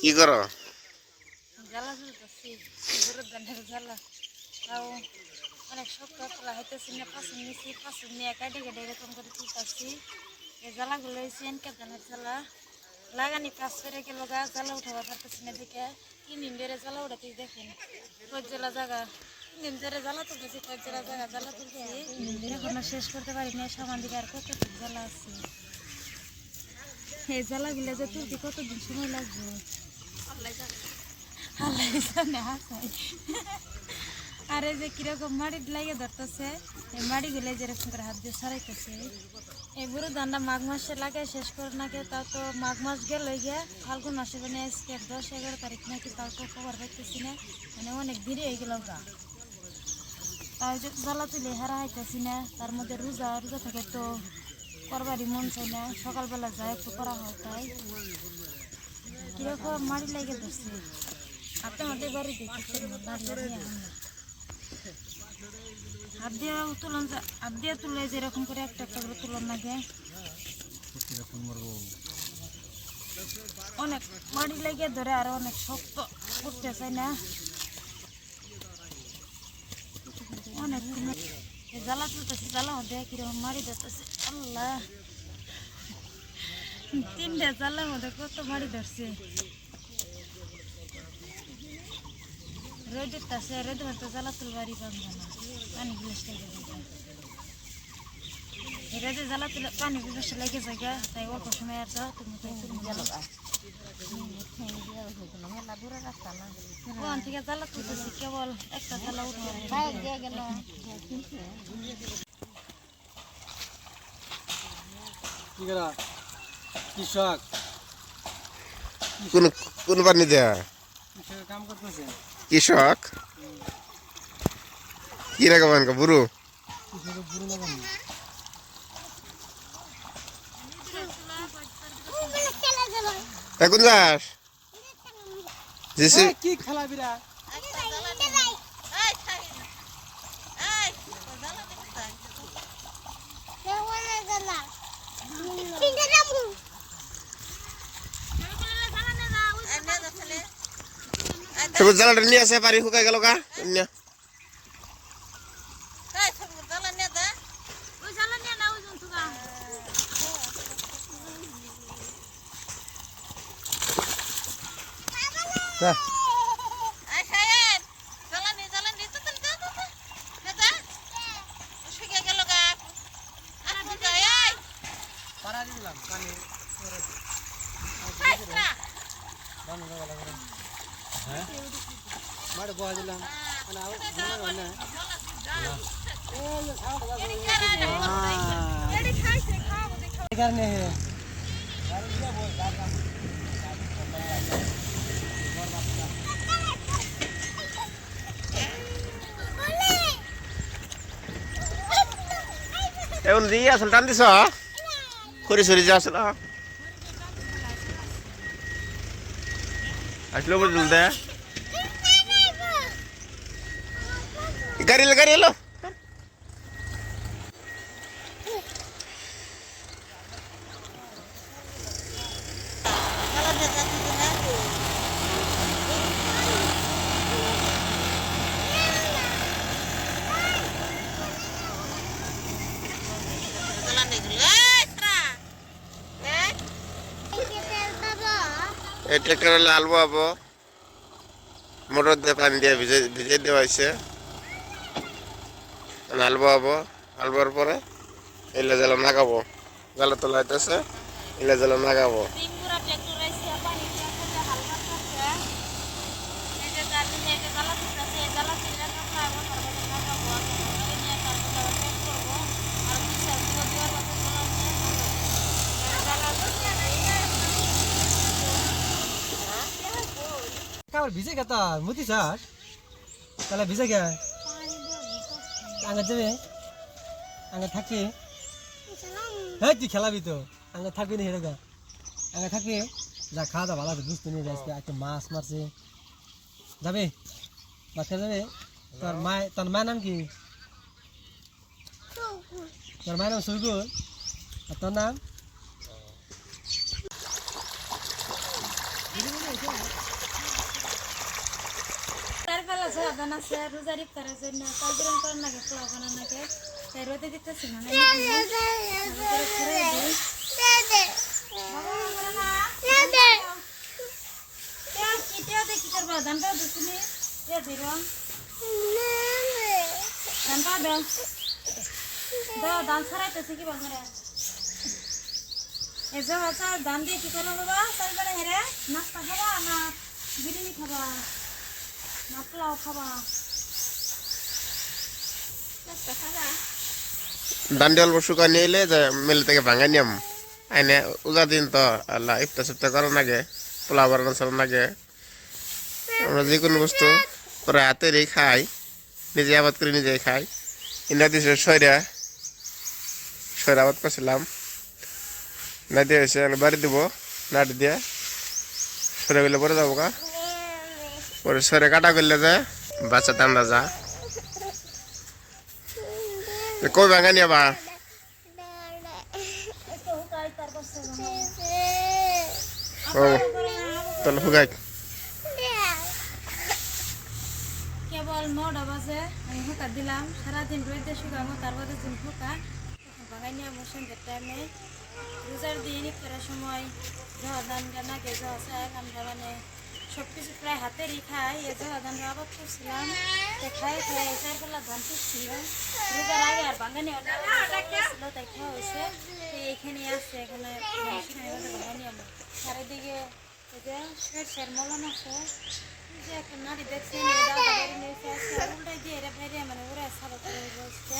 কি করো? জ্বালা জ্বলতেছি গরুর ধানের জ্বালা তাও অনেক শক্ত তোলা হইতেছি না পাঁচন নিয়েছি পাঁচন নিয়ে কাটে কেটে এরকম করে তুলতেছি এই জ্বালাগুলো হয়েছে এনকে ধানের জ্বালা লাগানি কাজ করে গেল গা জ্বালা উঠাবার পারতেছি না দেখে 3 দিন ধরে জ্বালা উঠাতে দেখেন কয়েকজোলা জায়গা 3 দিন ধরে জ্বালা তুলতেছি কয়েকজোলা জায়গা জ্বালা তুলছি এখনো শেষ করতে পারি না সামান দিকে আর কতটুকু জ্বালা আছে এই জ্বালাগুলো যে তুলতে কতদিন সময় লাগবে আর এই যে কিরকম মাটি লাগিয়ে ধরতেছে এই মাটিগুলো যেরকম করে হাত দিয়ে সরাইতেছে এই বুড়ো ধানটা মাঘ মাসে লাগাই শেষ করে নাকি তাও তো মাঘ মাস গেল গিয়া ফাল্গুন মাসে মানে আজকে 10-11 তারিখ নাকি তাও তো খবর পাইতেছি না মানে অনেক দেরি হয়ে গেল গা তাই যে জ্বালা তুলে হারা হাইতেছি না তার মধ্যে রোজা রোজা থেকে তো করবারই মন চাই না সকালবেলা যায় একটু করা হয় তাই কিরকম মাটি লাগিয়ে ধরছে হাতে হাতে বাড়ি দেখতেছে হাত দিয়ে তুলন হাত দিয়ে তুলে যেরকম করে একটা একটা করে তুলন লাগে অনেক মাটি লাগিয়ে ধরে আর অনেক শক্ত করতে চাই না অনেক জ্বালা তুলতেছে জ্বালা মধ্যে কিরকম মারি ধরতেছে আল্লাহ 3টা জ্বালার মধ্যে কত মারি ধরছে রোদের তাছে রোদের মধ্যে জ্বালা তুলবারই পারবে না পানি গ্লাস লেগে যায় রোদে জ্বালা তুলে পানি গ্লাস লেগে যায় তাই অল্প সময় আর যাও তুমি ওখান থেকে জ্বালা তুলতেছি কেবল একটা জ্বালা উঠে গেল কৃষক কোন পানি দেয়া কাম করতেছে কৃষক কি রকম বুড়ো এখন যাস কি খেলা বিরা জ্বালাটা নিয়ে আসে পারি শুকাই গেল গা এখন দিয়ে আসল টান দিছ খড়ি সরি যে আসল আসলো বুঝল দে গাড়ি গাড়ি এলো এই ট্রেক্টরে আলবো আবো মোটর দিয়ে পানি দিয়ে ভিজে দেওয়া হয়েছে আলবো আবো আলবার পরে এলে জেলা নাগাবো জালে তোলা হইতেছে এলে জেলা নাগাবো ভিজে গেতা মুতি চাস তাহলে ভিজে গে আগে যাবে আগে থাকি হ্যাঁ তুই খেলাবি তো আগে থাকবি না হেরগা আগে থাকবি যা খাওয়া দাওয়া ভালো আছে বুঝতে নিয়ে যাচ্ছে আজকে মাছ মারছে যাবে বাচ্চা যাবে তোর মায়ের নাম কি তোর মায়ের নাম সৈগুল আর তোর নাম সকালে ধান আছে রোজার ইফতারের জন্য কালবিরম করার নাকি পোলা বানার নাকি তাই রোদে দিতেছি না কি করবো ধানটাও দিচ্ছিনি ধানটা দেন ধান ছড়াইতেছে কি বাজারে এসব আছে ধান দিয়ে কি করবো বাবা তারপরে হেরে নাস্তা খাবা না বিরিয়ানি খাবা না পোলাও খাবা নাস্তা খাবা দান্ডি অল্প শুকা নিয়ে এলে যে মেলে থেকে ভাঙা নিয়ম আইনে উজা দিন তো আল্লাহ ইফতার সিফতার করার নাগে পোলা বানানো চলার নাগে আমরা যে কোনো বস্তু পরে হাতেরই খাই নিজে আবাদ করে নিজেই খাই ইন্ডিয়া দিয়েছে সয়রা আবাদ করছিলাম না দিয়ে হয়েছে বাড়ি দিব নাটি দিয়ে সরে গেলে পরে যাবো গা পরে সরে কাটা করলে যে বাচ্চা ঠান্ডা যা কই ভাঙা নিয়ে বা ও তাহলে হুগাই কেবল 9টা বাজে আমি হুকা দিলাম সারাদিন রোদে শুকাবো তারপরে দিন হুকা বাগাই নিয়ে সন্ধ্যের টাইমে রোজার দিন ইফতারের সময় জহা ধান নাকে জহা চাল আমরা মানে সব কিছু প্রায় হাতেরই খাই এ জহা ধান আবাদ করছিলাম খাই চারবেলা ধান তুলছিলাম রোজার আগে আর বাগানে ছিল তাই খাওয়া হয়েছে এইখানে আসছে এখানে বাগানি আমার চারিদিকে শের মলন আছে যে একটা নারী দেখছেন উল্টাই দিয়ে এরা বাইরে মানে ওরা সারা করে বসছে